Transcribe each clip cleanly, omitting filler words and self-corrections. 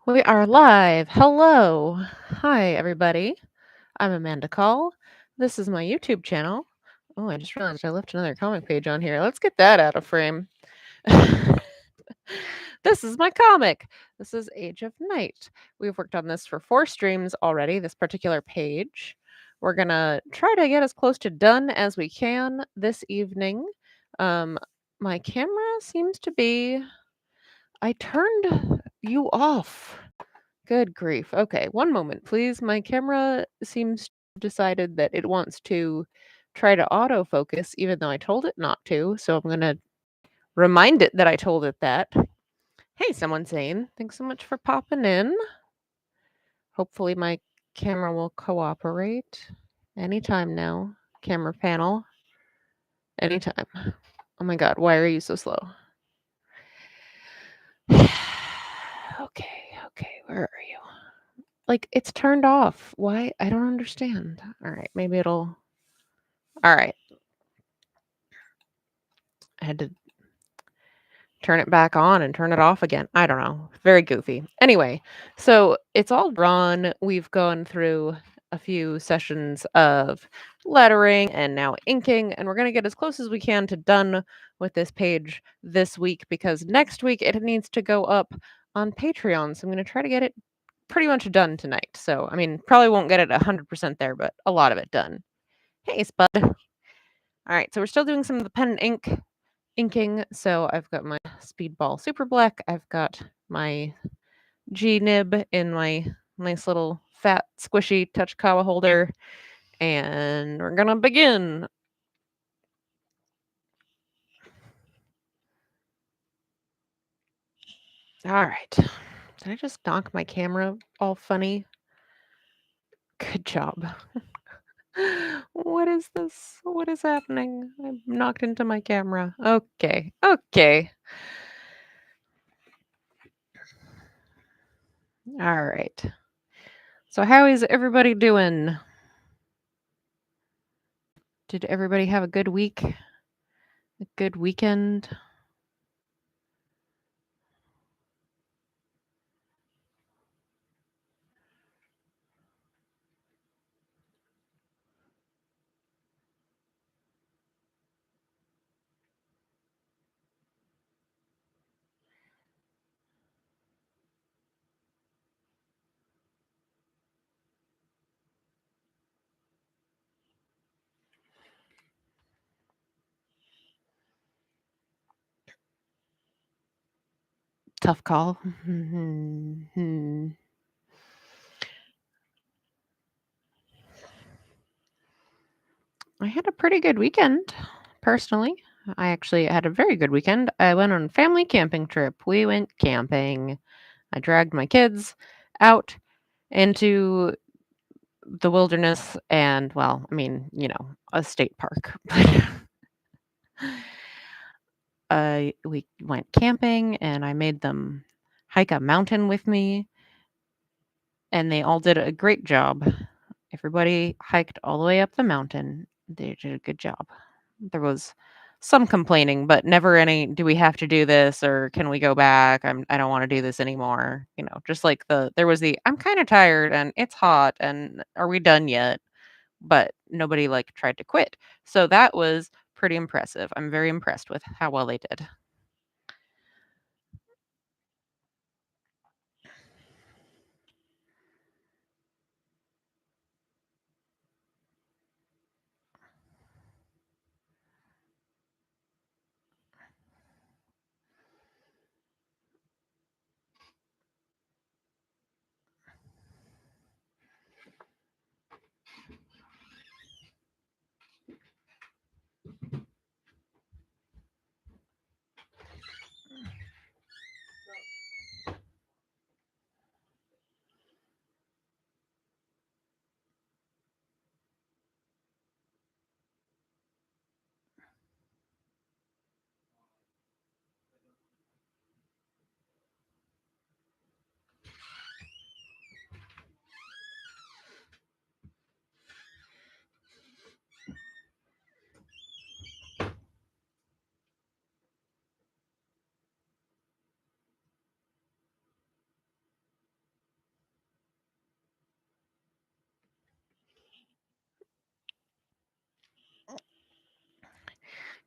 We are live. Hello. Hi, everybody. I'm Amanda Call. This is my YouTube channel. Oh, I just realized I left another comic page on here. Let's get that out of frame. This is my comic. This is Age of Night. We've worked on this for 4 streams already, this particular page. We're gonna try to get as close to done as we can this evening. Um, my camera seems to be I turned you off. Good grief. Okay, one moment, please. My camera seems decided that it wants to try to autofocus, even though I told it not to. So I'm going to remind it that I told it that. Hey, someone saying, thanks so much for popping in. Hopefully, my camera will cooperate anytime now. Camera panel, anytime. Oh my god, why are you so slow? Okay, where are you? Like, it's turned off. Why? I don't understand. All right, maybe it'll. All right. I had to turn it back on and turn it off again. I don't know. Very goofy. Anyway, so it's all drawn. We've gone through a few sessions of lettering and now inking, and we're going to get as close as we can to done with this page this week because next week it needs to go up on Patreon. So I'm going to try to get it pretty much done tonight. So, I mean, probably won't get it 100% there, but a lot of it done. Hey, Spud. All right, so we're still doing some of the pen and ink inking. So I've got my Speedball Super Black. I've got my G nib in my nice little fat squishy Touchkawa holder. And we're gonna begin. All right. Did I just knock my camera all funny? Good job. What is this? What is happening? I knocked into my camera. Okay. Okay. All right. So how is everybody doing? Did everybody have a good week? A good weekend? Tough call. I had a pretty good weekend, personally. I actually had a very good weekend. I went on a family camping trip. We went camping. I dragged my kids out into the wilderness and, well, I mean, a state park. We went camping and I made them hike a mountain with me, and they all did a great job. Everybody hiked all the way up the mountain. They did a good job. There was some complaining, but never any, "Do we have to do this?" or "Can we go back? I don't wanna do this anymore." Just like there was the, "I'm kinda tired, and it's hot, and are we done yet?" But nobody, like, tried to quit. So that was pretty impressive. I'm very impressed with how well they did.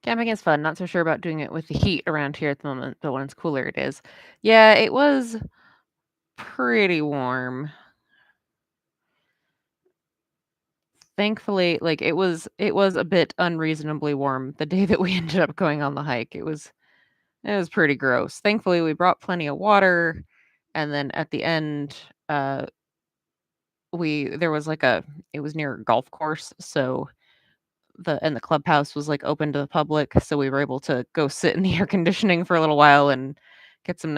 Camping is fun, not so sure about doing it with the heat around here at the moment, but when it's cooler, it is. Yeah, it was pretty warm. Thankfully, like, it was a bit unreasonably warm the day that we ended up going on the hike. It was pretty gross. Thankfully, we brought plenty of water, and then at the end, uh, we there was like a it was near a golf course, so the clubhouse was, like, open to the public, so we were able to go sit in the air conditioning for a little while and get some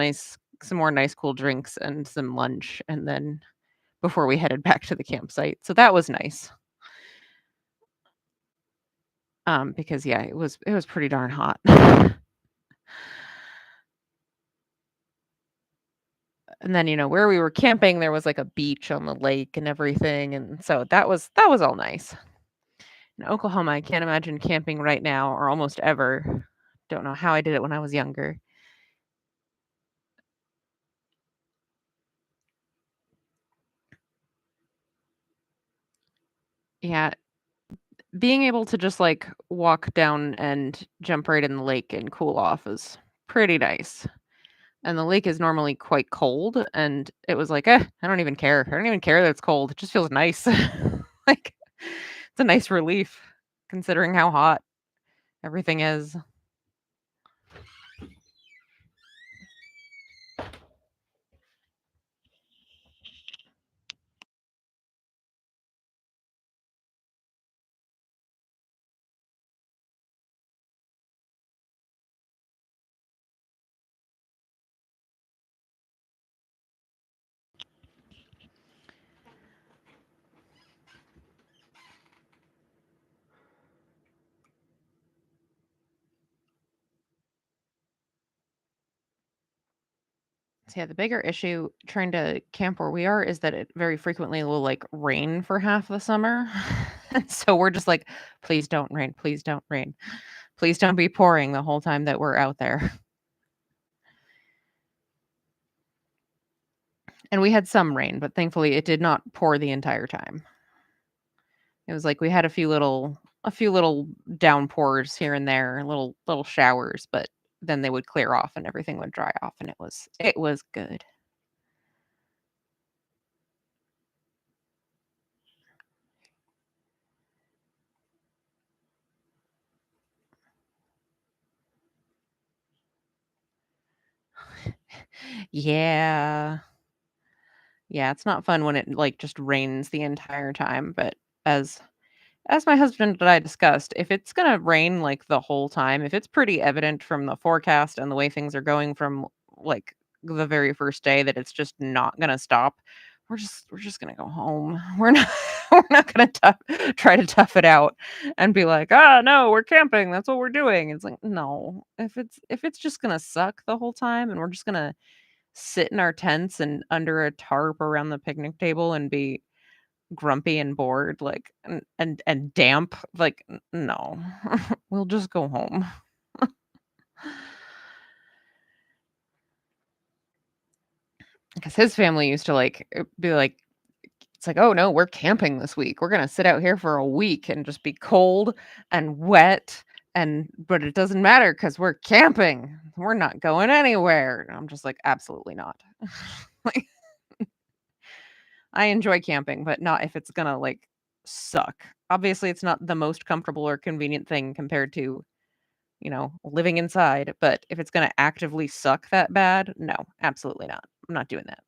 more nice cool drinks and some lunch, and then before we headed back to the campsite. So that was nice. Because yeah, it was pretty darn hot. And then, where we were camping, there was, like, a beach on the lake and everything, and so that was all nice. In Oklahoma, I can't imagine camping right now or almost ever. Don't know how I did it when I was younger. Yeah, being able to just, like, walk down and jump right in the lake and cool off is pretty nice. And the lake is normally quite cold, and it was like, I don't even care. I don't even care that it's cold. It just feels nice." Like, it's a nice relief considering how hot everything is. So, yeah, the bigger issue trying to camp where we are is that it very frequently will, like, rain for half the summer. And so we're just like, "Please don't rain, please don't rain. Please don't be pouring the whole time that we're out there." And we had some rain, but thankfully it did not pour the entire time. It was like we had a few little downpours here and there, little showers, but then they would clear off and everything would dry off, and it was good. Yeah. Yeah, it's not fun when it, like, just rains the entire time, but as as my husband and I discussed, if it's gonna rain, like, the whole time, if it's pretty evident from the forecast and the way things are going from, like, the very first day that it's just not gonna stop, we're just gonna go home. We're not gonna try to tough it out and be like, "Ah, no, we're camping, that's what we're doing." It's like, "No, if it's just gonna suck the whole time and we're just gonna sit in our tents and under a tarp around the picnic table and be grumpy and bored, like, and damp, like, no. We'll just go home." Because his family used to, like, be like it's like, "Oh, no, we're camping this week. We're gonna sit out here for a week and just be cold and wet, but it doesn't matter because 'cause we're camping. We're not going anywhere." And I'm just like, "Absolutely not." Like, I enjoy camping, but not if it's gonna, like, suck. Obviously, it's not the most comfortable or convenient thing compared to, living inside, but if it's gonna actively suck that bad, no, absolutely not. I'm not doing that.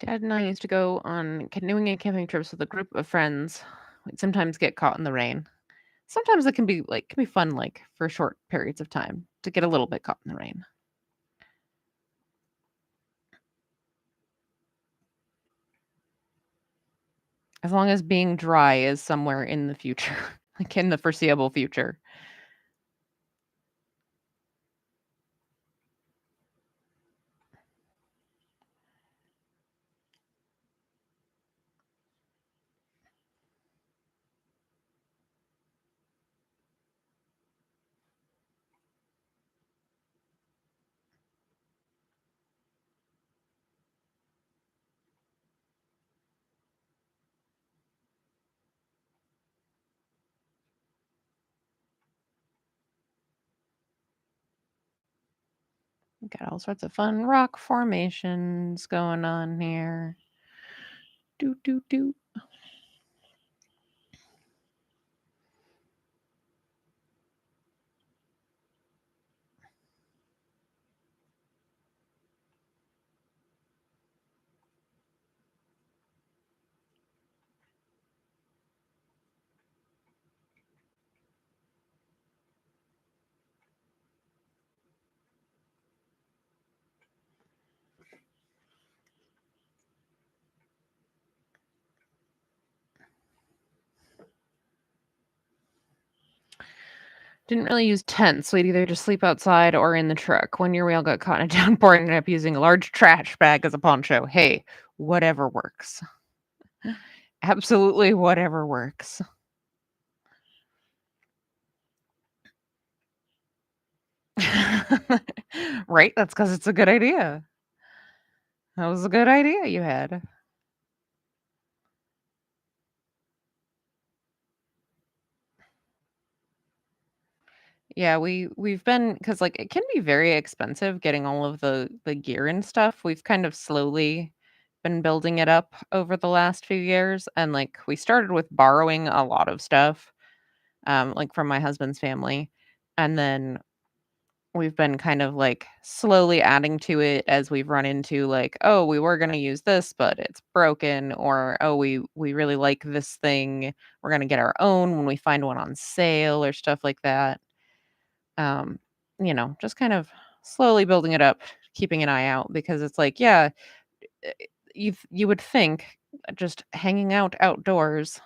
Dad and I used to go on canoeing and camping trips with a group of friends. We'd sometimes get caught in the rain. Sometimes it can be fun, like for short periods of time to get a little bit caught in the rain. As long as being dry is somewhere in the future, like in the foreseeable future. Got all sorts of fun rock formations going on here. Do do do. Didn't really use tents. We'd either just sleep outside or in the truck. One year we all got caught in a downpour and ended up using a large trash bag as a poncho. Hey, whatever works. Absolutely whatever works. Right? That's because it's a good idea. That was a good idea you had. Yeah, we've been because like, it can be very expensive getting all of the gear and stuff. We've kind of slowly been building it up over the last few years, and, like, we started with borrowing a lot of stuff, like, from my husband's family, and then we've been kind of, like, slowly adding to it as we've run into, like, "Oh, we were gonna use this, but it's broken," or, "Oh, we really like this thing. We're gonna get our own when we find one on sale," or stuff like that. Um, just kind of slowly building it up, keeping an eye out because it's like, yeah, eh, you would think just hanging out outdoors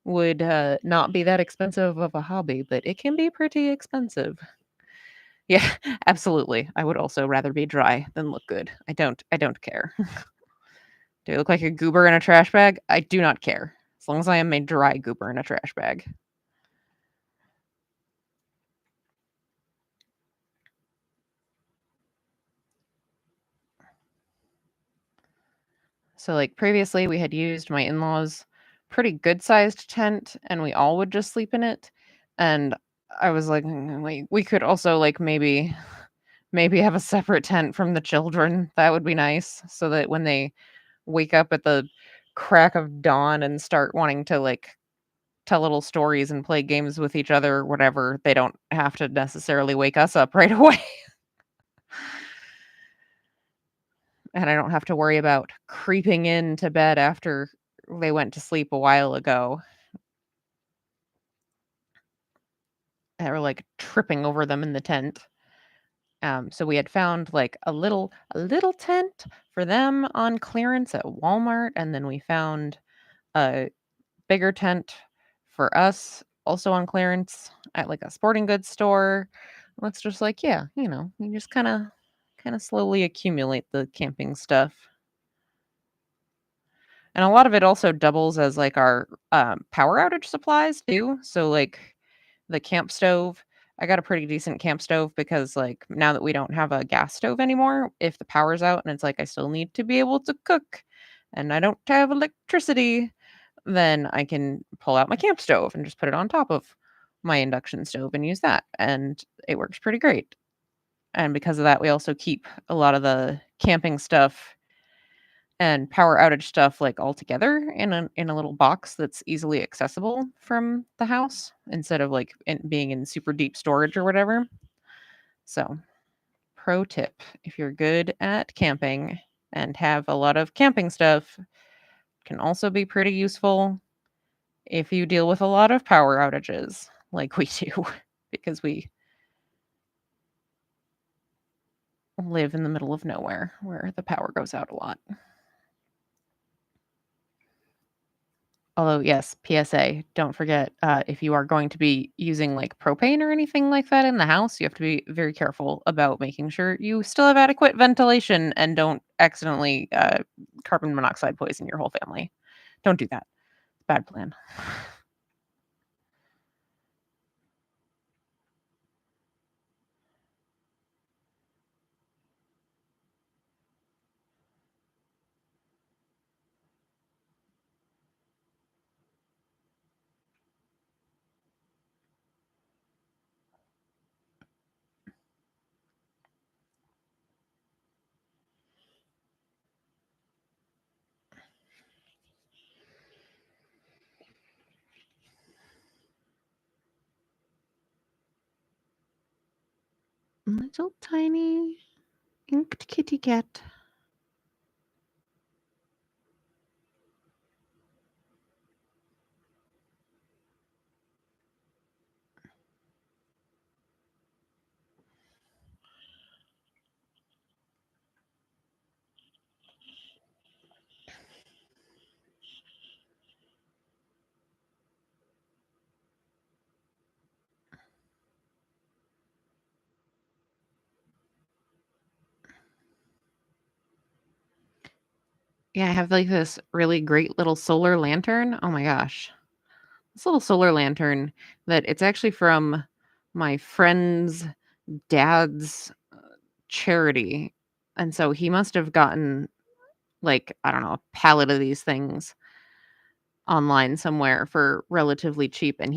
would not be that expensive of a hobby, but it can be pretty expensive. Yeah, absolutely. I would also rather be dry than look good. I don't care. Do I look like a goober in a trash bag? I do not care. As long as I am a dry goober in a trash bag. So, like, previously, we had used my in-laws' pretty good-sized tent, and we all would just sleep in it, and I was like, we could also, like, maybe have a separate tent from the children. That would be nice, so that when they wake up at the crack of dawn and start wanting to, like, tell little stories and play games with each other or whatever, they don't have to necessarily wake us up right away, and I don't have to worry about creeping into bed after they went to sleep a while ago. Or, like, tripping over them in the tent. So we had found, like, a little tent for them on clearance at Walmart, and then we found a bigger tent for us also on clearance at, like, a sporting goods store. It's just like, yeah, you just kinda slowly accumulate the camping stuff. And a lot of it also doubles as, like, our, power outage supplies too. So, like, the camp stove, I got a pretty decent camp stove because, like, now that we don't have a gas stove anymore, if the power's out and it's like I still need to be able to cook and I don't have electricity, then I can pull out my camp stove and just put it on top of my induction stove and use that, and it works pretty great. And because of that, we also keep a lot of the camping stuff and power outage stuff, like, all together in a little box that's easily accessible from the house instead of, like, being in super deep storage or whatever. So, pro tip, if you're good at camping, and have a lot of camping stuff can also be pretty useful if you deal with a lot of power outages like we do because we live in the middle of nowhere where the power goes out a lot. Although, yes, PSA, don't forget, if you are going to be using, like, propane or anything like that in the house, you have to be very careful about making sure you still have adequate ventilation and don't accidentally, carbon monoxide poison your whole family. Don't do that. Bad plan. Little tiny inked kitty cat. Yeah, I have, like, this really great little solar lantern. Oh my gosh. This little solar lantern that it's actually from my friend's dad's charity, and so he must have gotten, like, I don't know, a pallet of these things online somewhere for relatively cheap, and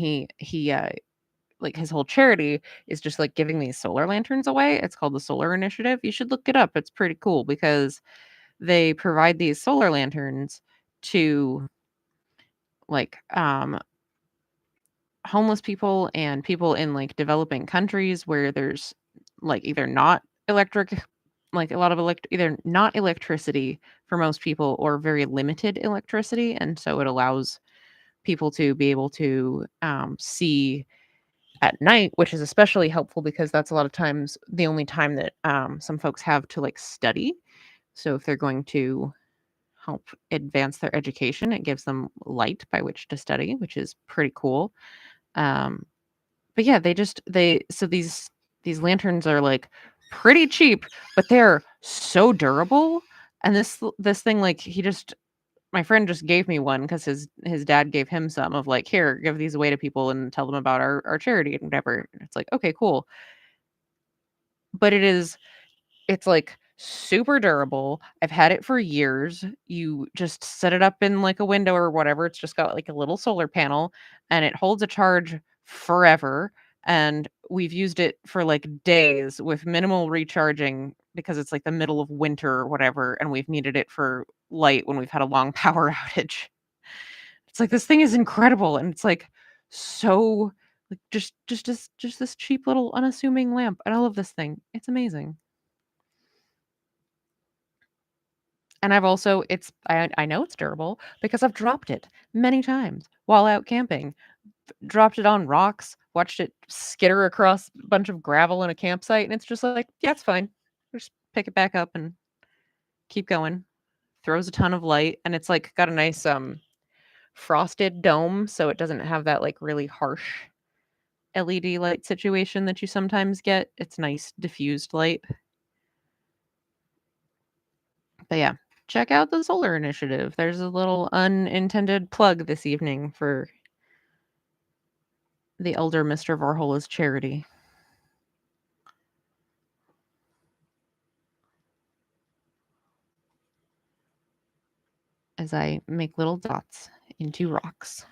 like, his whole charity is just, like, giving these solar lanterns away. It's called the Solar Initiative. You should look it up. It's pretty cool because they provide these solar lanterns to, like, homeless people and people in, like, developing countries where there's, like, either not electric like, a lot of either not electricity for most people or very limited electricity, and so it allows people to be able to, see at night, which is especially helpful because that's a lot of times the only time that, some folks have to, like, study. So if they're going to help advance their education, it gives them light by which to study, which is pretty cool. Um but yeah, these lanterns are, like, pretty cheap, but they're so durable, and this thing, like, my friend just gave me one because his dad gave him some of, like, "Here, give these away to people and tell them about our charity," and whatever. And it's like, "Okay, cool." But it's, like, super durable. I've had it for years. You just set it up in, like, a window or whatever. It's just got, like, a little solar panel, and it holds a charge forever, and we've used it for, like, days with minimal recharging because it's, like, the middle of winter or whatever, and we've needed it for light when we've had a long power outage. It's like, this thing is incredible, and it's, like, so like, just this cheap little unassuming lamp, and I love this thing. It's amazing. And I've also I know it's durable because I've dropped it many times while out camping. Dropped it on rocks, watched it skitter across a bunch of gravel in a campsite, and it's just like, "Yeah, it's fine." Just pick it back up and keep going. Throws a ton of light, and it's, like, got a nice, frosted dome, so it doesn't have that, like, really harsh LED light situation that you sometimes get. It's nice diffused light. But yeah, check out the Solar Initiative. There's a little unintended plug this evening for the elder Mr. Varhola's charity as I make little dots into rocks.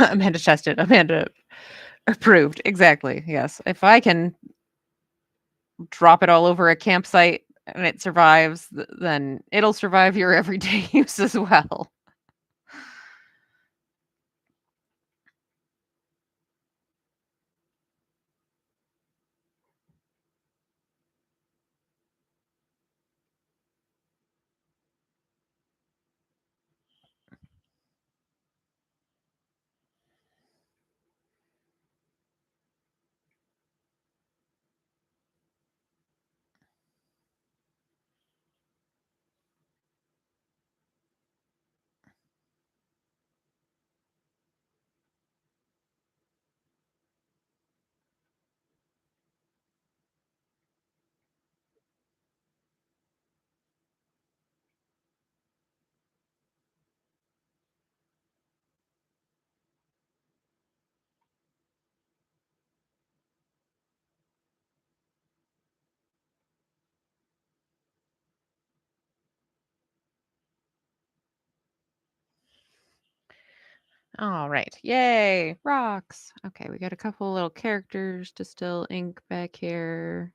Amanda tested. Amanda approved. Exactly. Yes. If I can drop it all over a campsite and it survives, then it'll survive your everyday use as well. All right. Yay. Rocks. Okay, we got a couple little characters to still ink back here.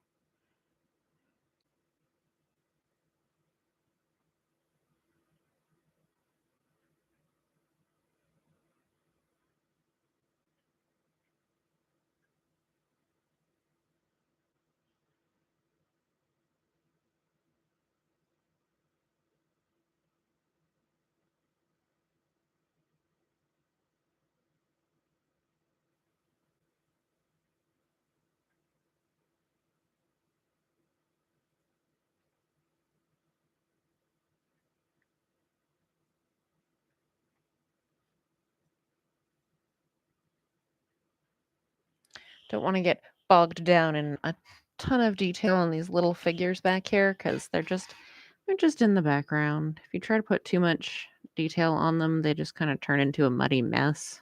Don't want to get bogged down in a ton of detail on these little figures back here because they're just in the background. If you try to put too much detail on them, they just kind of turn into a muddy mess.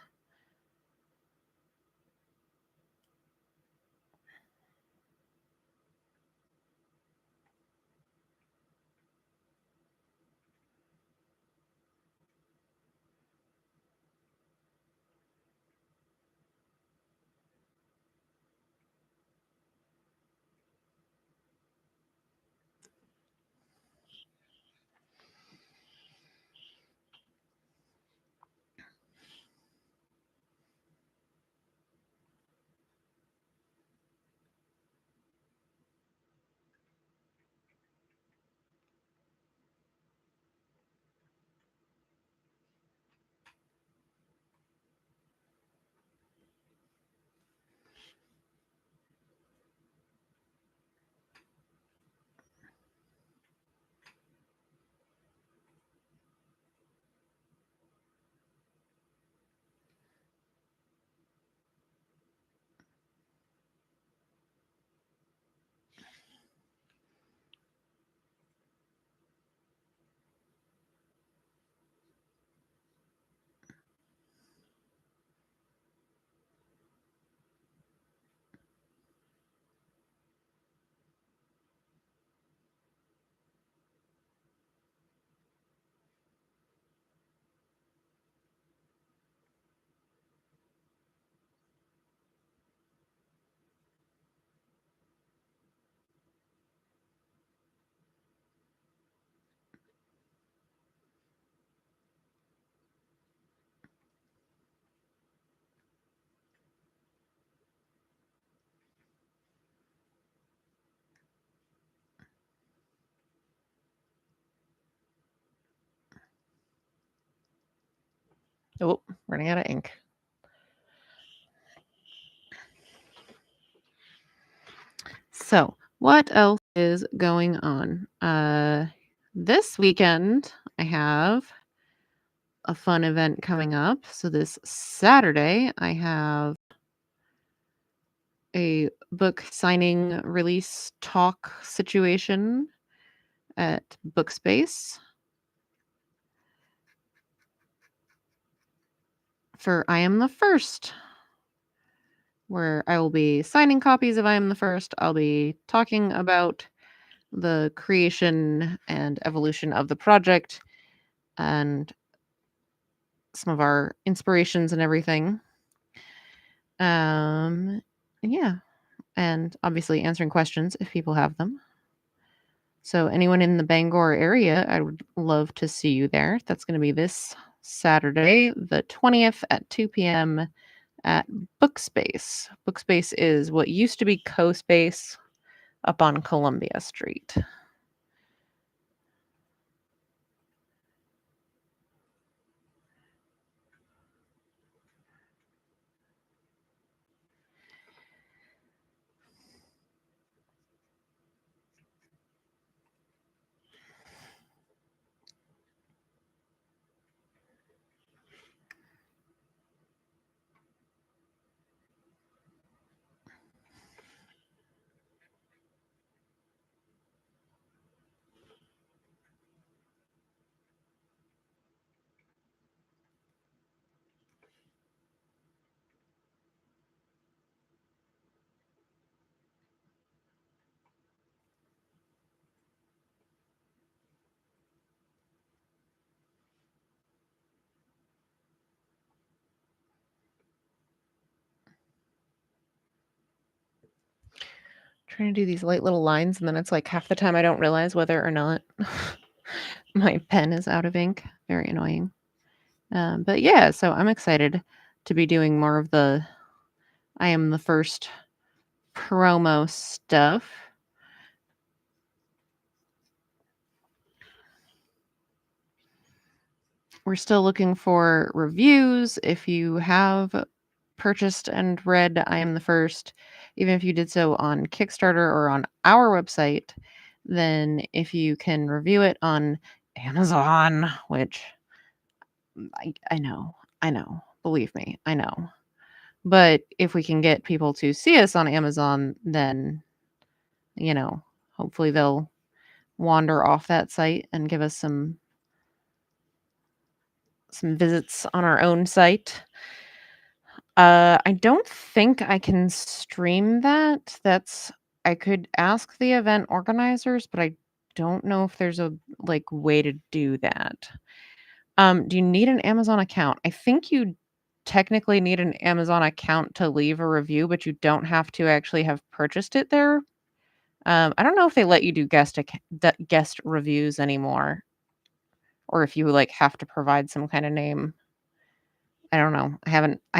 Oh, running out of ink. So, what else is going on? This weekend I have a fun event coming up. So this Saturday I have a book signing release talk situation at Bookspace for I Am the First, where I will be signing copies of I Am the First. I'll be talking about the creation and evolution of the project and some of our inspirations and everything. Um, yeah, and obviously answering questions if people have them. So anyone in the Bangor area, I would love to see you there. That's going to be this Saturday, the 20th at 2 p.m. at Bookspace. Bookspace is what used to be CoSpace up on Columbia Street. Trying to do these light little lines, and then it's like half the time I don't realize whether or not my pen is out of ink. Very annoying. But yeah, so I'm excited to be doing more of the I am the first promo stuff. We're still looking for reviews. If you have purchased and read I Am the First, even if you did so on Kickstarter or on our website, then if you can review it on Amazon, which I know, believe me, I know. But if we can get people to see us on Amazon, then, you know, hopefully they'll wander off that site and give us some visits on our own site. I don't think I can stream that. I could ask the event organizers, but I don't know if there's a like way to do that. Do you need an Amazon account? I think you technically need an Amazon account to leave a review, but you don't have to actually have purchased it there. I don't know if they let you do guest reviews anymore, or if you like have to provide some kind of name. I don't know. I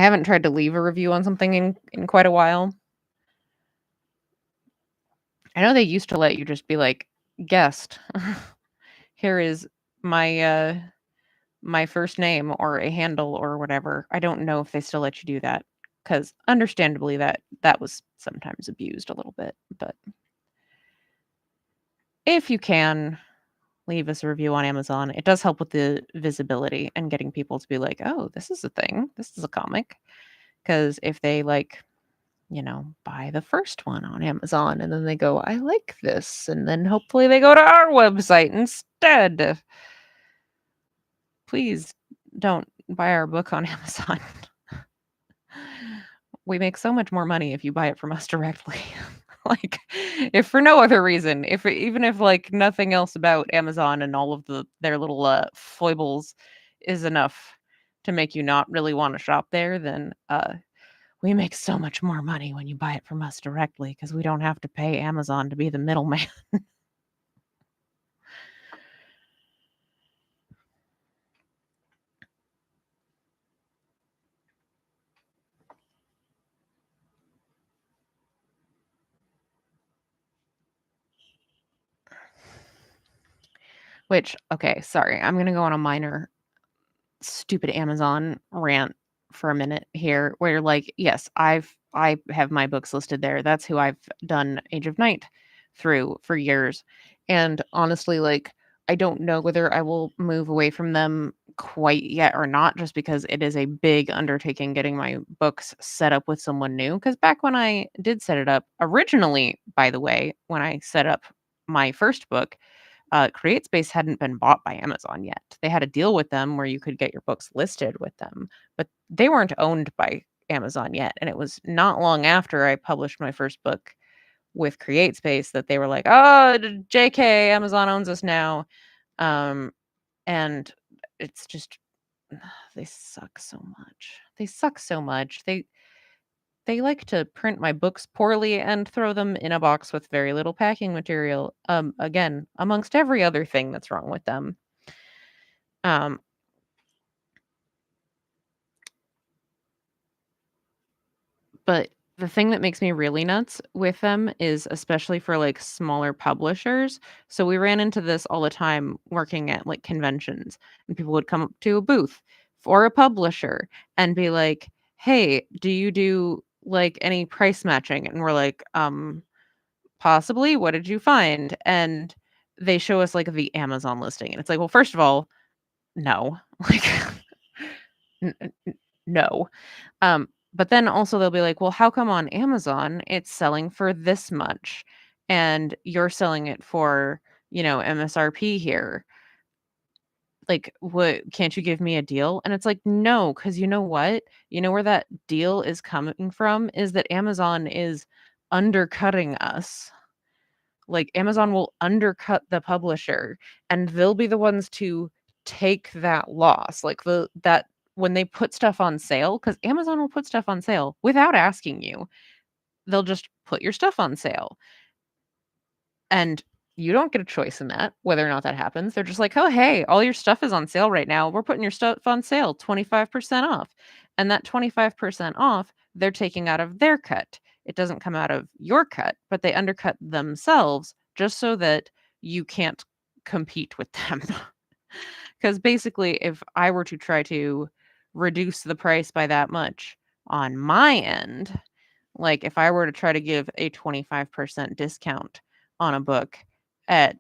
haven't tried to leave a review on something in quite a while. I know they used to let you just be like, guest. Here is my my first name or a handle or whatever. I don't know if they still let you do that because understandably that was sometimes abused a little bit. But if you can leave us a review on Amazon, it does help with the visibility and getting people to be like, oh, this is a thing. This is a comic. Because if they like, buy the first one on Amazon and then they go, I like this. And then hopefully they go to our website instead. Please don't buy our book on Amazon. We make so much more money if you buy it from us directly. Like, if for no other reason, even if like nothing else about Amazon and all of their little foibles is enough to make you not really want to shop there, then we make so much more money when you buy it from us directly because we don't have to pay Amazon to be the middleman. Which, okay, sorry, I'm gonna go on a minor stupid Amazon rant for a minute here, where like, yes, I have my books listed there. That's who I've done Age of Night through for years. And honestly, like, I don't know whether I will move away from them quite yet or not, just because it is a big undertaking getting my books set up with someone new. Because back when I did set it up, originally, by the way, when I set up my first book, CreateSpace hadn't been bought by Amazon yet. They had a deal with them where you could get your books listed with them, but they weren't owned by Amazon yet. And it was not long after I published my first book with CreateSpace that they were like, "Oh, JK, Amazon owns us now." And it's just they suck so much. They suck so much. They like to print my books poorly and throw them in a box with very little packing material. Again, amongst every other thing that's wrong with them. Um, but the thing that makes me really nuts with them is especially for like smaller publishers. So we ran into this all the time working at like conventions, and people would come up to a booth for a publisher and be like, "Hey, do you do like any price matching?" And we're like, possibly. What did you find?" And they show us like the Amazon listing, and it's like, well, first of all, no, like, no. But then also they'll be like, "Well, how come on Amazon it's selling for this much and you're selling it for, MSRP here? Like, what can't you give me a deal?" And it's like, "No, because you know what? You know where that deal is coming from is that Amazon is undercutting us." Like, Amazon will undercut the publisher, and they'll be the ones to take that loss. Like, the that when they put stuff on sale, because Amazon will put stuff on sale without asking you. They'll just put your stuff on sale, and you don't get a choice in that, whether or not that happens. They're just like, "Oh, hey, all your stuff is on sale right now. We're putting your stuff on sale 25% off." And that 25% off, they're taking out of their cut. It doesn't come out of your cut, but they undercut themselves just so that you can't compete with them. Because basically, if I were to try to reduce the price by that much on my end, like, if I were to try to give a 25% discount on a book at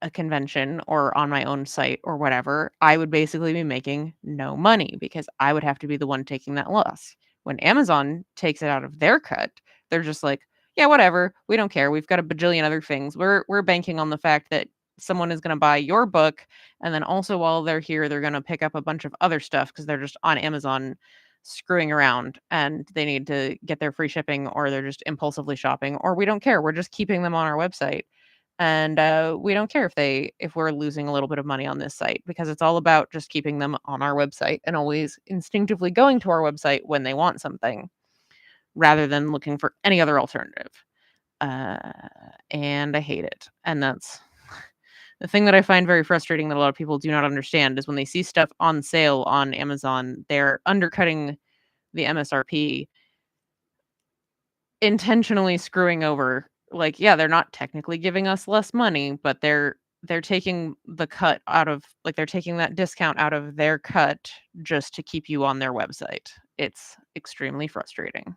a convention or on my own site or whatever, I would basically be making no money because I would have to be the one taking that loss. When Amazon takes it out of their cut, they're just like, "Yeah, whatever. We don't care. We've got a bajillion other things. We're banking on the fact that someone is going to buy your book, and then also while they're here, they're going to pick up a bunch of other stuff because they're just on Amazon screwing around and they need to get their free shipping, or they're just impulsively shopping, or we don't care. We're just keeping them on our website, and we don't care if we're losing a little bit of money on this site because it's all about just keeping them on our website and always instinctively going to our website when they want something rather than looking for any other alternative." uh, and I hate it. And that's the thing that I find very frustrating that a lot of people do not understand is when they see stuff on sale on Amazon, they're undercutting the MSRP, intentionally screwing over. Like, yeah, they're not technically giving us less money, but they're taking the cut out of, like, they're taking that discount out of their cut just to keep you on their website. It's extremely frustrating.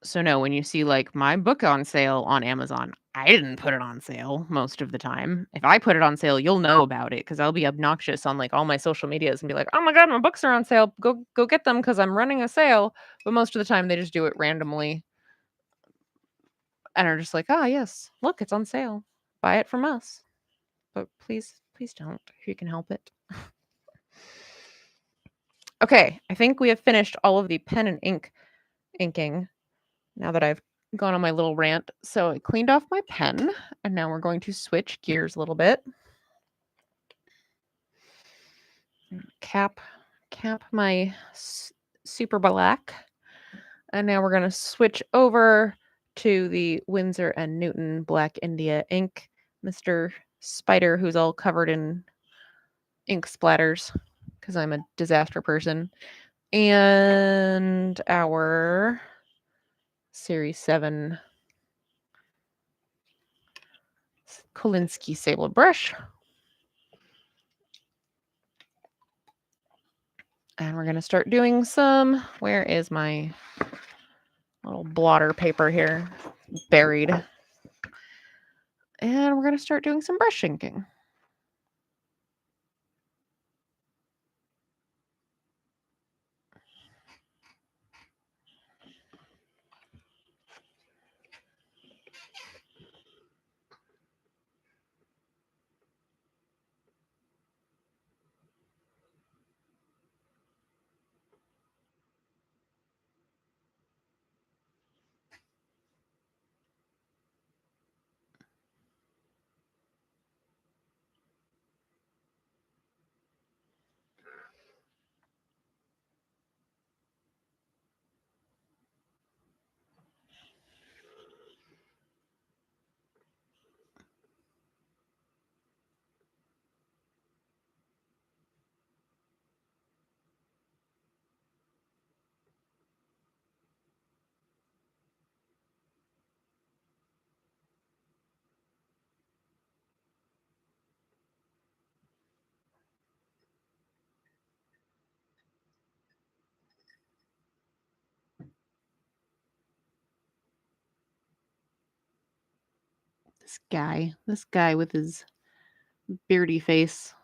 So no, when you see like my book on sale on Amazon, I didn't put it on sale most of the time. If I put it on sale, you'll know about it because I'll be obnoxious on like all my social medias and be like, "Oh my god, my books are on sale. Go get them because I'm running a sale." But most of the time they just do it randomly and are just like, "Ah, yes, look, it's on sale. Buy it from us." But please don't if you can help it. Okay, I think we have finished all of the pen and ink inking. Now that I've gone on my little rant. So I cleaned off my pen, and now we're going to switch gears a little bit. Cap my super black. And now we're going to switch over to the Winsor and Newton Black India ink. Mr. Spider, who's all covered in ink splatters because I'm a disaster person. And our Series 7 Kolinsky Sable brush. And we're going to start doing some, where is my little blotter paper here? Buried. And we're going to start doing some brush inking. This guy with his beardy face.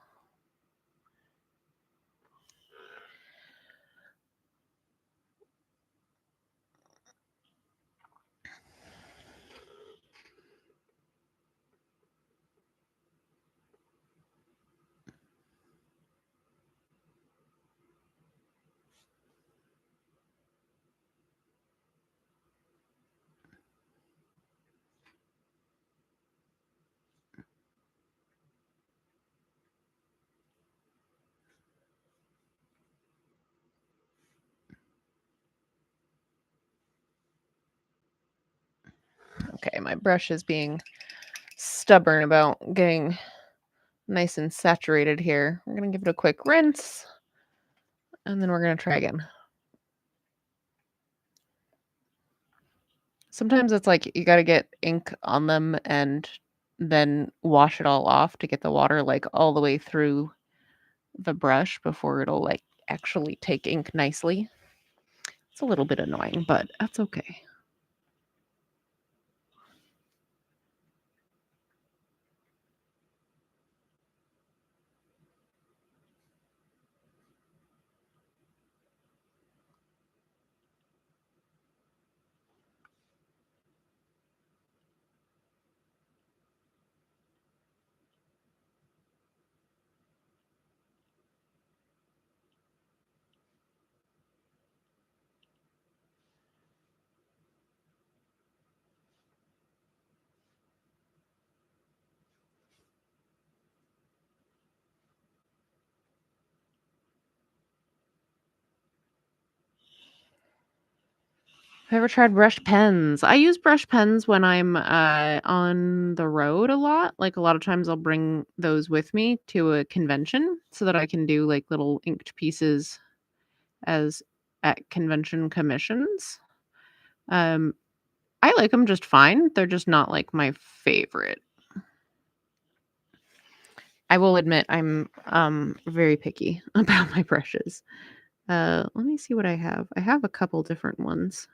Okay, my brush is being stubborn about getting nice and saturated here. We're going to give it a quick rinse, and then we're going to try again. Sometimes it's like you got to get ink on them and then wash it all off to get the water like all the way through the brush before it'll like actually take ink nicely. It's a little bit annoying, but that's okay. Have you ever tried brush pens? I use brush pens when I'm on the road a lot. Like a lot of times I'll bring those with me to a convention so that I can do like little inked pieces as at convention commissions. Um, I like them just fine. They're just not like my favorite. I will admit I'm very picky about my brushes. Let me see what I have. I have a couple different ones.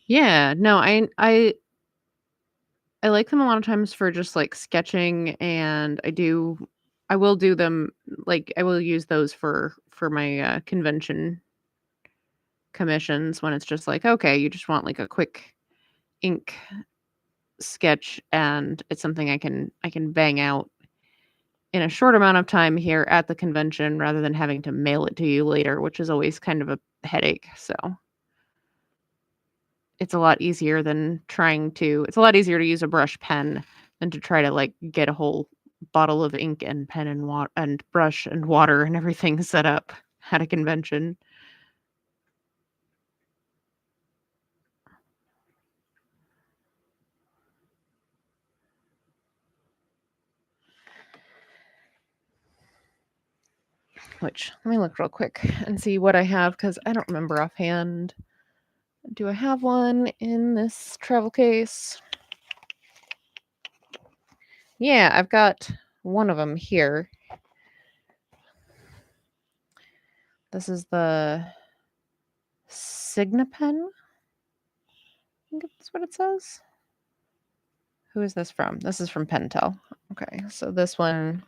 Yeah, no, I like them a lot of times for just like sketching, and I will do them like I will use those for my convention commissions when it's just like okay, you just want like a quick ink sketch and it's something I can bang out in a short amount of time here at the convention rather than having to mail it to you later, which is always kind of a headache. So it's a lot easier to use a brush pen than to try to like get a whole bottle of ink and pen and water and brush and water and everything set up at a convention. Which let me look real quick and see what I have because I don't remember offhand. Do I have one in this travel case? Yeah, I've got one of them here. This is the Signa pen. I think that's what it says. Who is this from? This is from Pentel. Okay, so this one.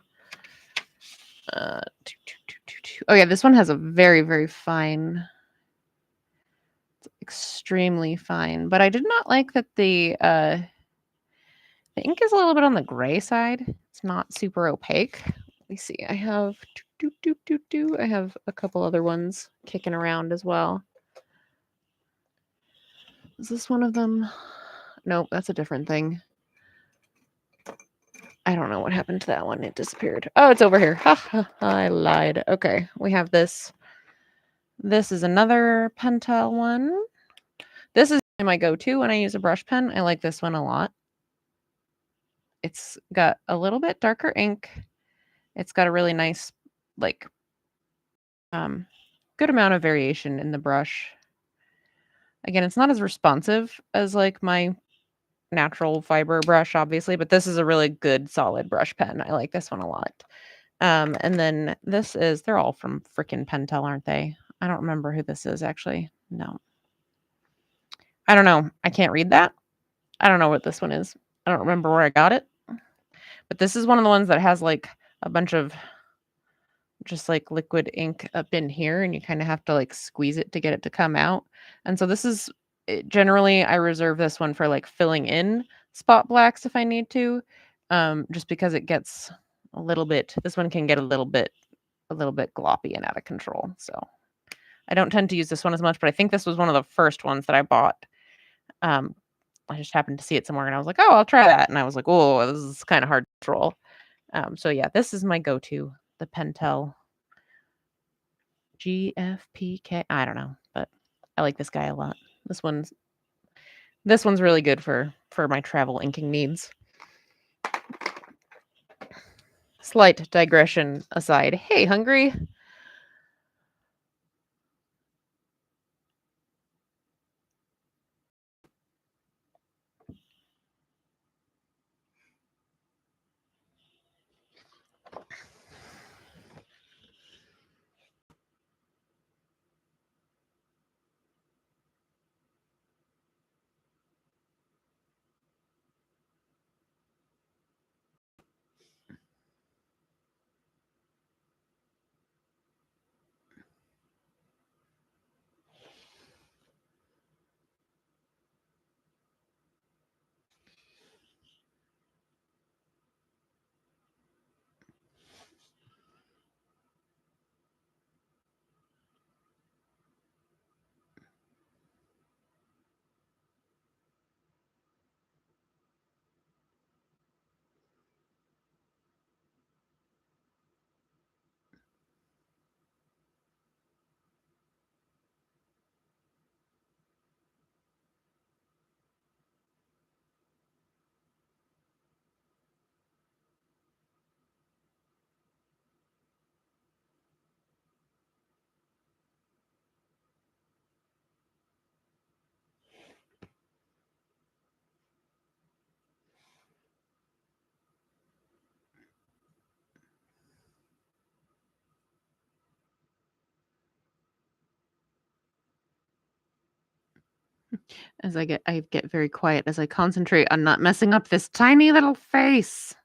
Oh yeah, this one has a very, very fine, extremely fine. But I did not like that the ink is a little bit on the gray side. It's not super opaque. Let me see. I have I have a couple other ones kicking around as well. Is this one of them? Nope, that's a different thing. I don't know what happened to that one. It disappeared. Oh, it's over here. Ha, ha, I lied. Okay, we have this. This is another Pentel one. This is my go-to when I use a brush pen. I like this one a lot. It's got a little bit darker ink. It's got a really nice, like, um, good amount of variation in the brush. Again, it's not as responsive as, like, my natural fiber brush, obviously, but this is a really good solid brush pen. I like this one a lot. And then this is they're all from frickin' Pentel, aren't they? I don't remember who this is actually. No. I don't know. I can't read that. I don't know what this one is. I don't remember where I got it. But this is one of the ones that has, like, a bunch of just, like, liquid ink up in here, and you kinda have to, like, squeeze it to get it to come out. And so this is generally, I reserve this one for, like, filling in spot blacks if I need to, just because it gets a little bit this one can get a little bit gloppy and out of control, so I don't tend to use this one as much, but I think this was one of the first ones that I bought. Um, I just happened to see it somewhere, and I was like, "Oh, I'll try that," and I was like, "Oh, this is kinda hard to control." So yeah, this is my go-to, the Pentel GFPK. I don't know, but I like this guy a lot. This one's this one's really good for my travel inking needs. Slight digression aside. Hey, hungry? As I get very quiet as I concentrate on not messing up this tiny little face.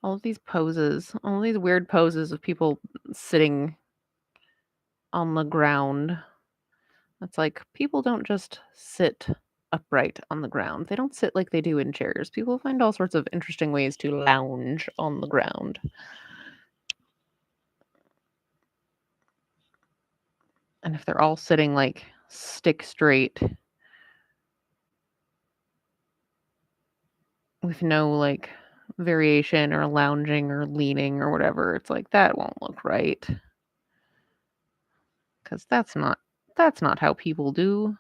All of these poses, all these weird poses of people sitting on the ground. It's like people don't just sit upright on the ground. They don't sit like they do in chairs. People find all sorts of interesting ways to lounge on the ground. And if they're all sitting like stick straight with no like variation or lounging or leaning or whatever, it's like that won't look right because that's not That's not how people do.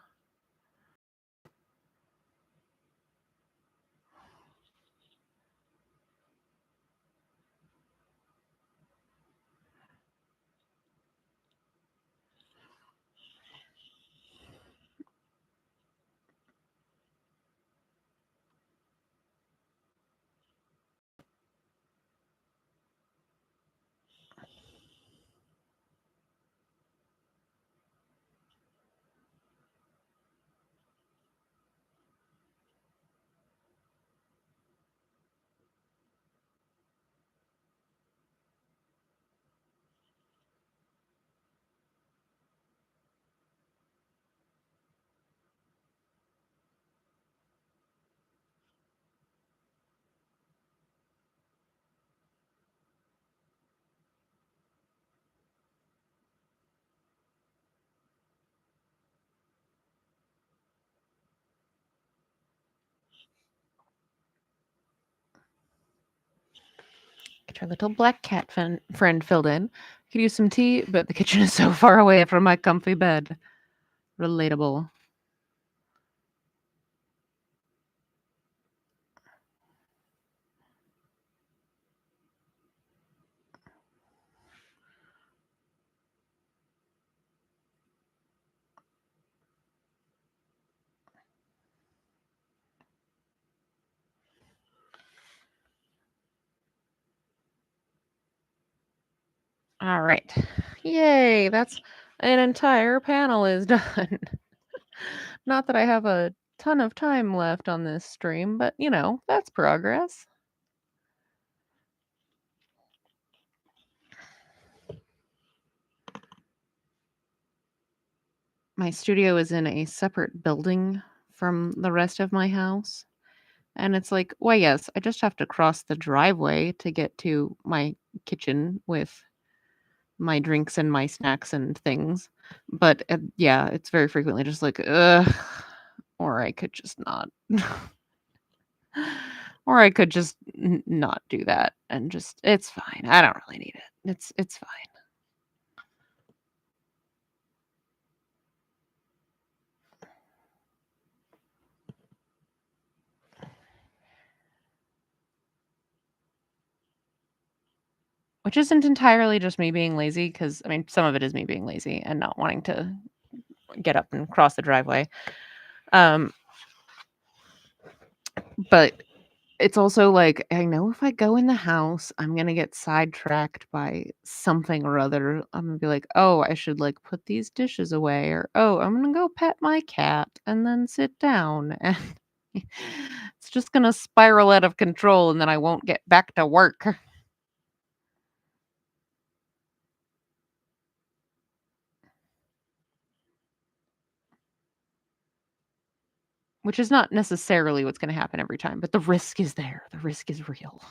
Get your little black cat friend filled in. Could use some tea, but the kitchen is so far away from my comfy bed. Relatable. All right. Yay, that's an entire panel is done. Not that I have a ton of time left on this stream, but that's progress. My studio is in a separate building from the rest of my house. And it's like, well, yes, I just have to cross the driveway to get to my kitchen with my drinks and my snacks and things. But yeah, it's very frequently just like, ugh, or I could just not. Or I could just not do that and just it's fine. I don't really need it. It's fine. Which isn't entirely just me being lazy, because I mean, some of it is me being lazy and not wanting to get up and cross the driveway. Um, but it's also like, I know if I go in the house, I'm gonna get sidetracked by something or other. I'm gonna be like, "Oh, I should, like, put these dishes away," or, "Oh, I'm gonna go pet my cat and then sit down," and it's just gonna spiral out of control, and then I won't get back to work. Which is not necessarily what's gonna happen every time, but the risk is there. The risk is real.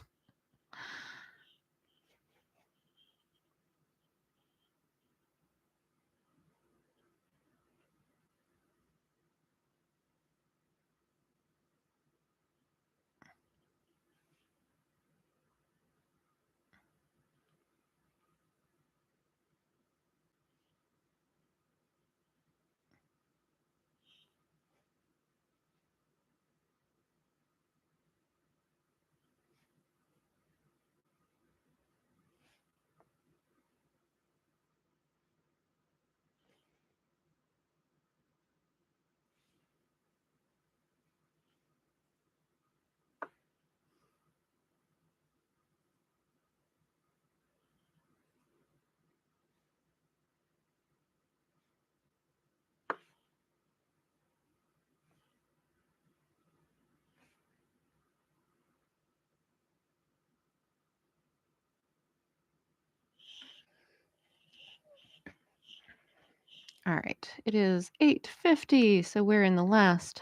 Alright, it is 8:50, so we're in the last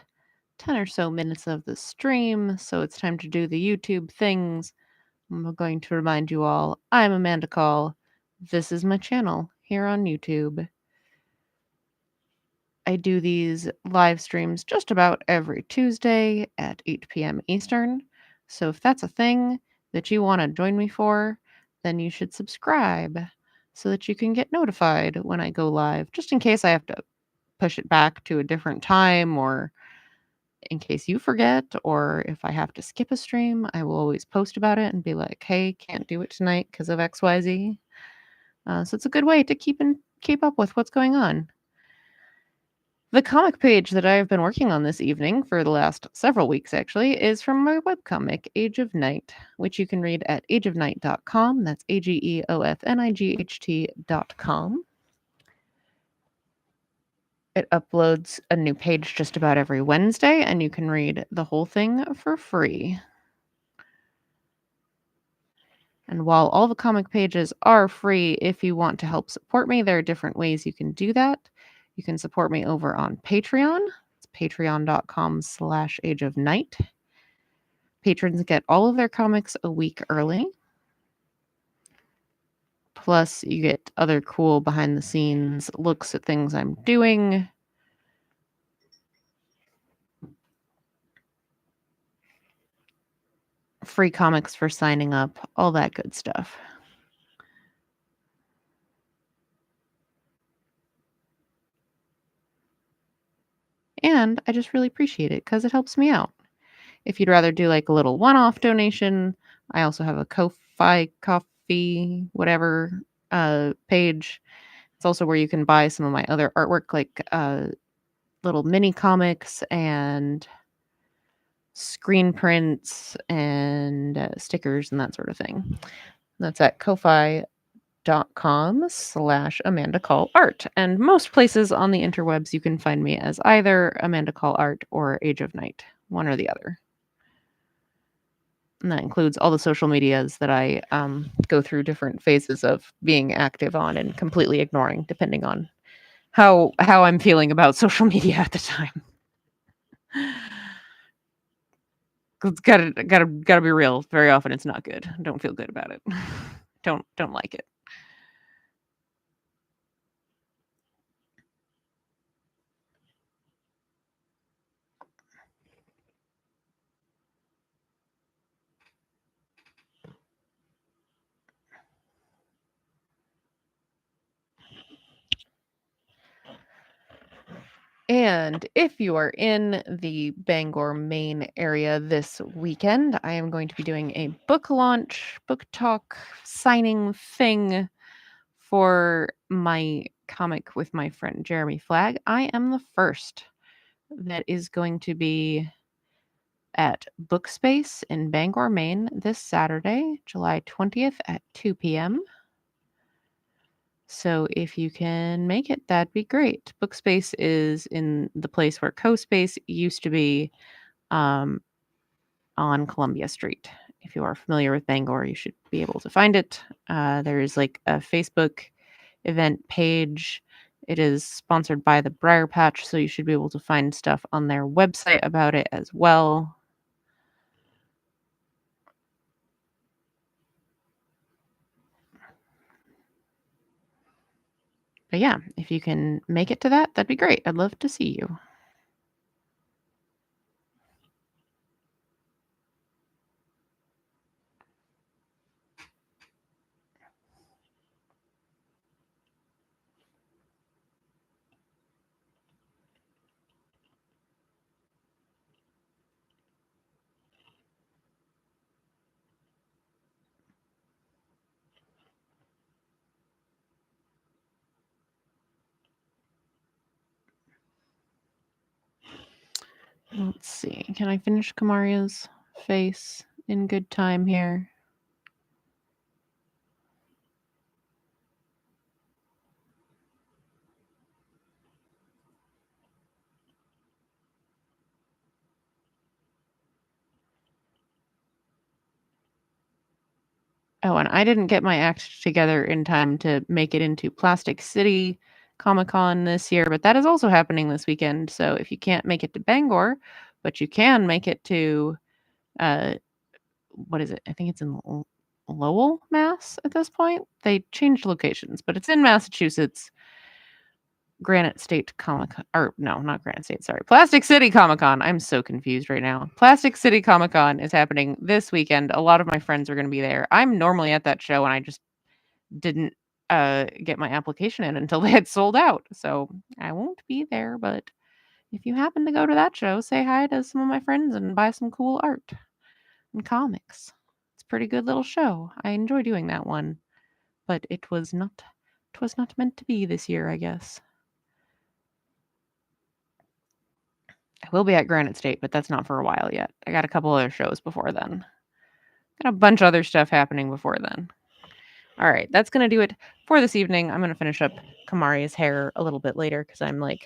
10 or so minutes of the stream, so it's time to do the YouTube things. I'm going to remind you all, I'm Amanda Call. This is my channel here on YouTube. I do these live streams just about every Tuesday at 8 p.m. Eastern. So if that's a thing that you want to join me for, then you should subscribe so that you can get notified when I go live, just in case I have to push it back to a different time, or in case you forget, or if I have to skip a stream, I will always post about it and be like, "Hey, can't do it tonight because of XYZ." So it's a good way to keep up with what's going on. The comic page that I've been working on this evening for the last several weeks actually is from my webcomic, Age of Night, which you can read at ageofnight.com. That's AGEOFNIGHT.com. It uploads a new page just about every Wednesday, and you can read the whole thing for free. And while all the comic pages are free, if you want to help support me, there are different ways you can do that. You can support me over on Patreon. It's patreon.com/ageofnight. Patrons get all of their comics a week early. Plus, you get other cool behind the scenes looks at things I'm doing. Free comics for signing up, all that good stuff. And I just really appreciate it because it helps me out. If you'd rather do like a little one-off donation, I also have a Ko-Fi coffee, whatever page. It's also where you can buy some of my other artwork, like little mini comics and screen prints and stickers and that sort of thing. That's at ko-fi.com/Amanda Call Art. And most places on the interwebs, you can find me as either Amanda Call Art or Age of Night, one or the other. And that includes all the social medias that I go through different phases of being active on and completely ignoring, depending on how I'm feeling about social media at the time. It's gotta be real. Very often, it's not good. I don't feel good about it. don't like it. And if you are in the Bangor, Maine area this weekend, I am going to be doing a book launch, book talk, signing thing for my comic with my friend Jeremy Flagg. I am the first that is going to be at Bookspace in Bangor, Maine this Saturday, July 20th at 2 p.m. So if you can make it, that'd be great. Bookspace is in the place where CoSpace used to be, on Columbia Street. If you are familiar with Bangor, you should be able to find it. There is like a Facebook event page. It is sponsored by the Briar Patch, so you should be able to find stuff on their website about it as well. But yeah, if you can make it to that, that'd be great. I'd love to see you. Let's see. Can I finish Kamaria's face in good time here? Oh, and I didn't get my act together in time to make it into Plastic City Comic-Con this year, but that is also happening this weekend. So if you can't make it to Bangor, but you can make it to what is it? I think it's in Lowell, Mass at this point. They changed locations, but it's in Massachusetts. Granite State or no, not Granite State, sorry. Plastic City Comic-Con. I'm so confused right now. Plastic City Comic-Con is happening this weekend. A lot of my friends are going to be there. I'm normally at that show and I just didn't get my application in until they had sold out. So I won't be there, but if you happen to go to that show, say hi to some of my friends and buy some cool art and comics. It's a pretty good little show. I enjoy doing that one, but it was not meant to be this year, I guess. I will be at Granite State, but that's not for a while yet. I got a couple other shows before then. Got a bunch of other stuff happening before then. All right, that's going to do it for this evening. I'm going to finish up Kamari's hair a little bit later because I'm like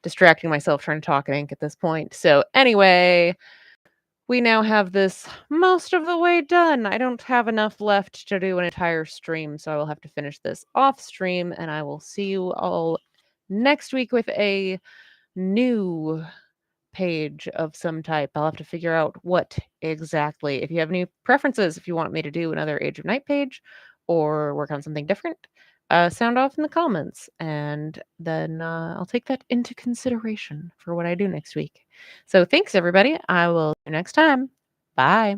distracting myself trying to talk and ink at this point. So, anyway, we now have this most of the way done. I don't have enough left to do an entire stream, so I will have to finish this off stream, and I will see you all next week with a new page of some type. I'll have to figure out what exactly. If you have any preferences, if you want me to do another Age of Night page or work on something different, sound off in the comments, and then I'll take that into consideration for what I do next week. So thanks, everybody. I will see you next time. Bye.